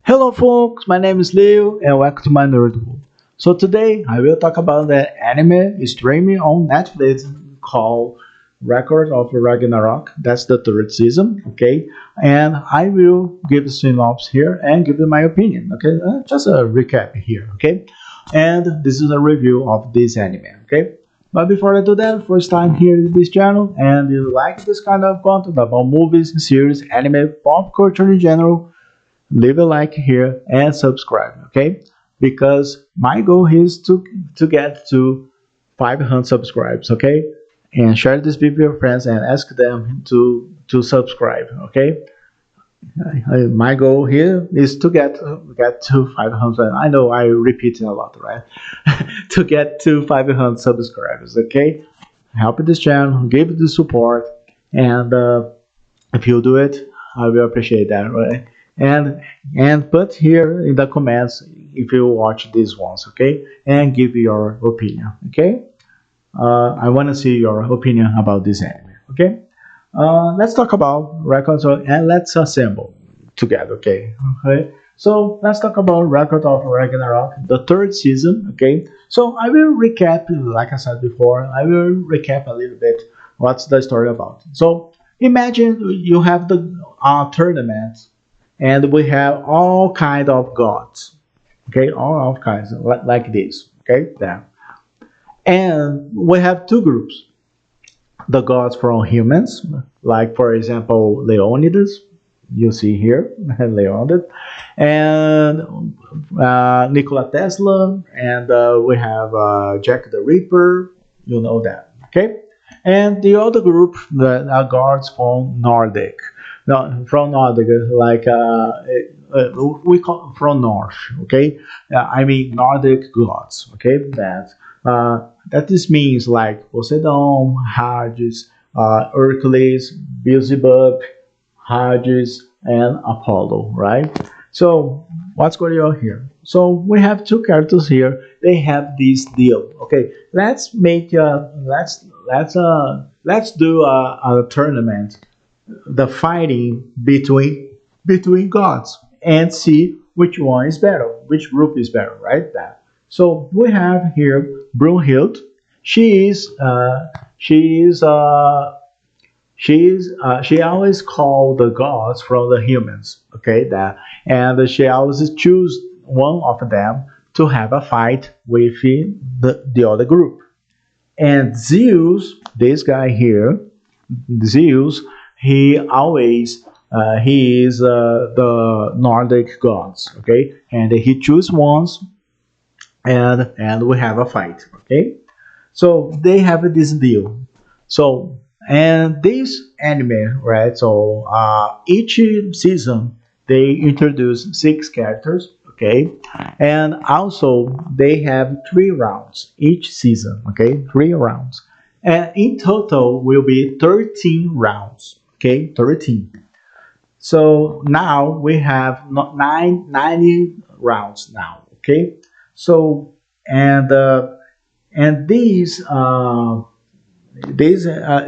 Hello folks, my name is Leo and welcome to my nerd world. So today I will talk about the anime streaming on Netflix called Record of Ragnarok. That's the third season, okay? And I will give a synopsis here and give you my opinion, okay? Just a recap here, okay? And this is a review of this anime, okay? But before I do that, first time here in this channel and you like this kind of content about movies, series, anime, pop culture in general, leave a like here and subscribe, okay? Because my goal is to get to 500 subscribes, okay? And share this video with your friends and ask them to subscribe, okay? My goal here is to get to 500. I know I repeat it a lot, right? To get to 500 subscribers, okay? Help this channel, give it the support, and if you do it, I will appreciate that, right? And put here in the comments if you watch these ones, okay? And give your opinion, okay? I want to see your opinion about this anime, okay? Let's talk about records and let's assemble together, okay? Okay. So let's talk about Record of Ragnarok, the third season, okay? So I will recap, like I said before, I will recap a little bit what's the story about. So imagine you have the tournament and we have all kind of gods, okay, all of kinds like this, okay, there. And we have two groups: the gods from humans, like for example Leonidas, you see here, Leonidas, and Nikola Tesla, and we have Jack the Ripper, you know that, okay. And the other group, the gods from Nordic, no, from Nordic, like we call from North, okay. I mean Nordic gods, okay. That this means like Poseidon, Hades, Hercules, Beelzebub, Hades, and Apollo, right? So what's going on here? So we have two characters here. They have this deal. Okay, let's make let's do a tournament, the fighting between gods, and see which one is better, which group is better, right? That. So we have here Brunhild. She is she always called the gods from the humans, okay? That, and she always choose one of them to have a fight with the other group. And Zeus, this guy here, Zeus, he always he is the Nordic gods, okay? And he choose ones, and we have a fight, okay? So they have this deal. So and this anime, right? So each season they introduce six characters, okay, and also they have 3 rounds each season, okay, 3 rounds, and in total will be 13 rounds, okay, 13. So now we have 90 rounds now, okay. So and these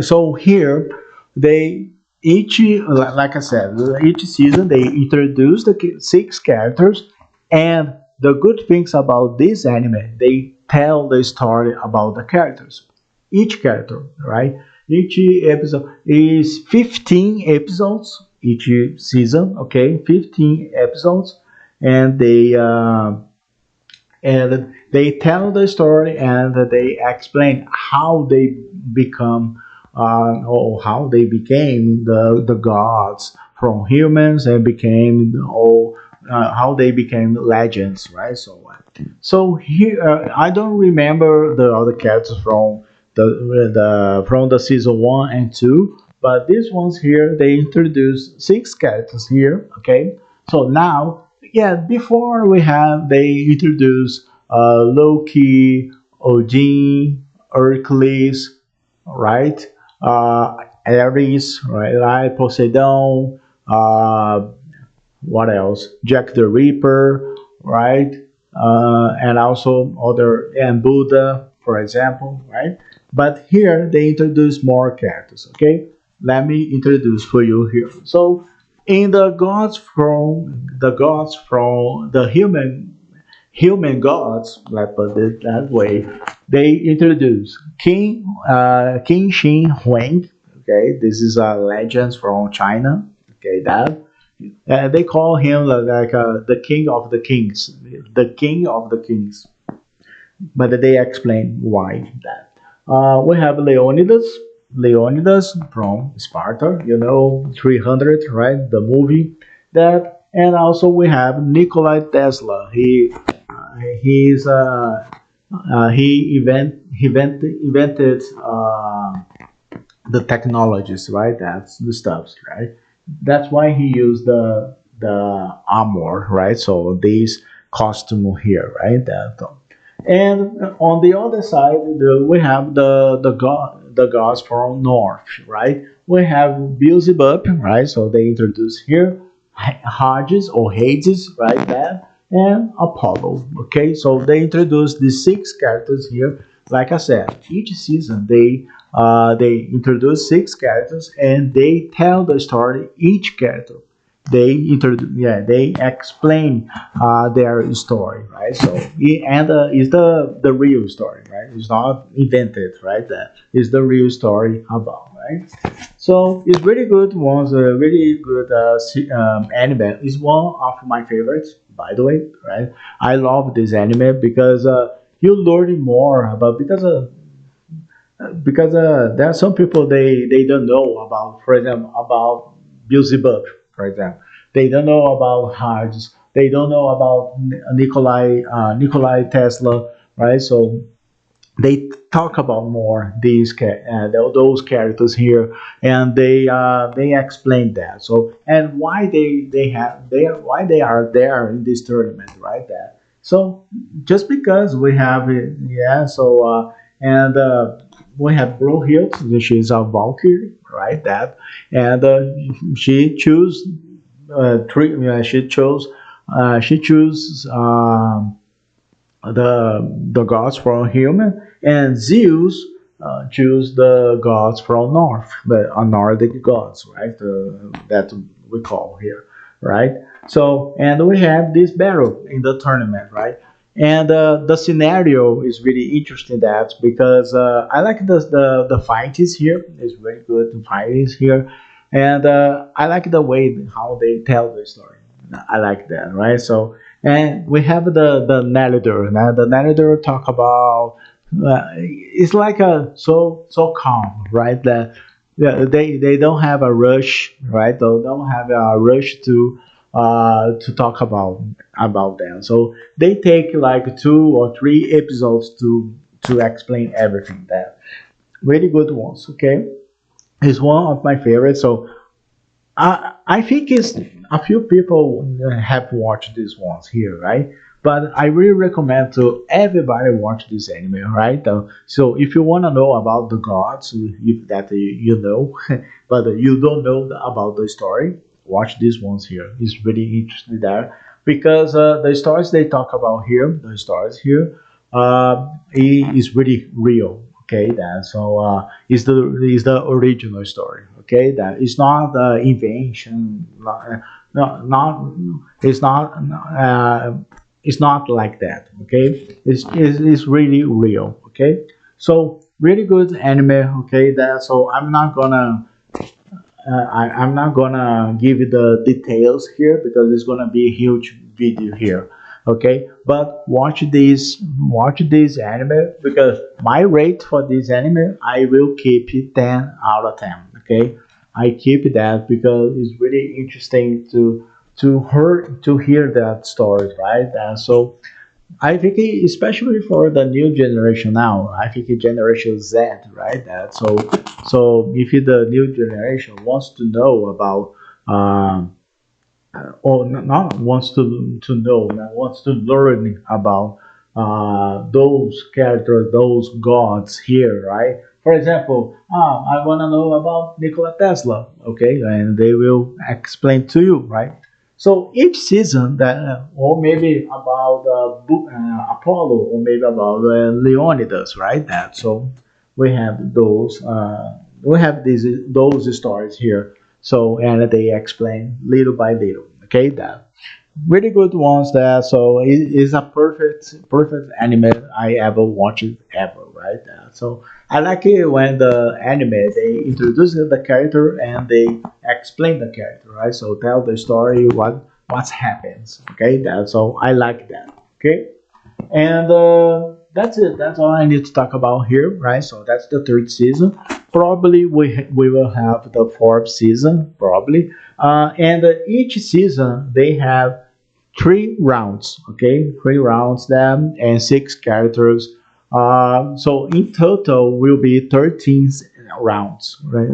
so here they each, like I said, each season they introduce the six characters, and the good things about this anime, they tell the story about the characters, each character, right? Each episode is 15 episodes each season, okay, 15 episodes, and they tell the story and they explain how they become or how they became the gods from humans and became or how they became legends, right? So here I don't remember the other characters from the season 1 and 2, but these ones here they introduce six characters here, okay. So now, yeah, before we have they introduce Loki, Odin, Hercules, right? Ares, right? Poseidon, what else? Jack the Ripper, right? And also other, and Buddha, for example, right? But here they introduce more characters, okay? Let me introduce for you here. So In the gods from the human gods, let's put it that way, they introduce King Shi Huang. Okay, this is a legend from China. Okay, that they call him like the king of the kings, the king of the kings. But they explain why that. We have Leonidas from Sparta, 300, right? The movie that, and also we have Nikola Tesla. He's invented the technologies, right? That's the stuff, right? That's why he used the armor, right? So this costume here, right? And on the other side, we have the gods from north, right? We have Beelzebub, right? So they introduce here Hades or Hades, right? There, and Apollo. Okay, so they introduce the six characters here. Like I said, each season they introduce six characters and they tell the story each character. They explain their story, right? So and it's the real story, right? It's not invented, right? That is the real story about, right? So it's really good. Was a really good anime. It's one of my favorites, by the way, right? I love this anime because you learn more about because there are some people they don't know about, for example, about Beelzebub, for example. They don't know about Hades. They don't know about Nikolai Tesla, right? So they talk about more those characters here, and they explain that. So and why why they are there in this tournament, right? That so just because we have it, yeah. So and we have Brunhild, which is a Valkyrie, right? That and she choose three. She chose the gods from human, and Zeus choose the gods from north, the Nordic gods, right? That we call here, right? So, and we have this battle in the tournament, right? And the scenario is really interesting that because I like the fight is here. It's very good. The fight is here, and I like the way how they tell the story. I like that, right? So and we have the narrator. Now the narrator talk about it's like a so calm, right? That yeah, they don't have a rush, right? They don't have a rush to talk about them. So they take like 2 or 3 episodes to explain everything. That really good ones. Okay, it's one of my favorites. So I think it's a few people have watched these ones here, right? But I really recommend to everybody watch this anime, right? So if you want to know about the gods, if that you know, but you don't know about the story, watch these ones here. It's really interesting there because the stories they talk about here, the stories here, is really real. Okay, that so is the original story. Okay, that is not the invention. Not it's not like that. Okay, it's really real. Okay, so really good anime. Okay, that so I'm not gonna give you the details here because it's gonna be a huge video here. Okay, but watch this anime because my rate for this anime I will keep it 10 out of 10. Okay, I keep that because it's really interesting to hear that story, right? And so I think especially for the new generation now, I think generation Z, right? So if the new generation wants to know about or not wants to know, not wants to learn about those characters, those gods here, right? For example, I want to know about Nikola Tesla, okay, and they will explain to you, right? So each season that, or maybe about Apollo, or maybe about Leonidas, right? That so we have those those stories here. So and they explain little by little. Okay, that really good ones there. So it is a perfect anime I ever watched ever, right? So I like it when the anime they introduce the character and they explain the character, right? So tell the story what happens. Okay, that so I like that. Okay, and that's it. That's all I need to talk about here, right? So that's the third season. Probably we will have the fourth season, probably. And each season they have 3 rounds, okay? 3 rounds then and 6 characters. So in total will be 13 rounds, right?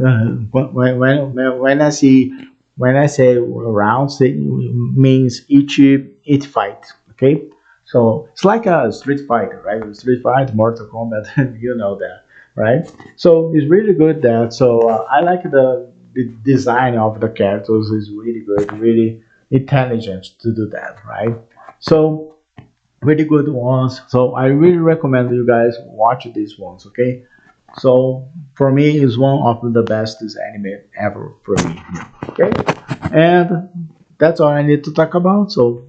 When I say rounds, it means each fight, okay? So it's like a Street Fighter, right? Street Fighter, Mortal Kombat, you know that, right? So it's really good that. So I like the design of the characters is really good, really intelligent to do that, right? So really good ones. So I really recommend you guys watch these ones, okay? So for me, it's one of the best anime ever for me. Okay, and that's all I need to talk about. So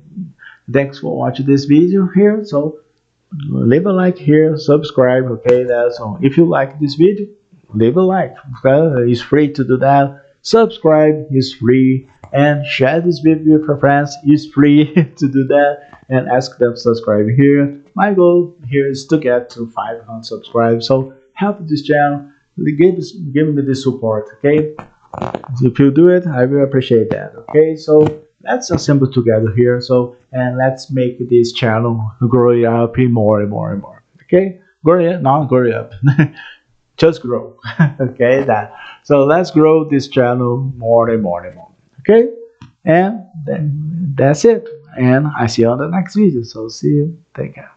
thanks for watching this video here. So leave a like here, subscribe. Okay, that's all. If you like this video, leave a like. Okay? It's free to do that. Subscribe is free, and share this video with your friends. It's free to do that, and ask them to subscribe here. My goal here is to get to 500 subscribers. So help this channel. Give me the support. Okay, if you do it, I will appreciate that. Okay, so let's assemble together here. So and let's make this channel grow up more and more and more. Okay, grow up, not grow up, just grow. Okay, that. So let's grow this channel more and more and more. Okay, and then that's it. And I see you on the next video. So see you. Take care.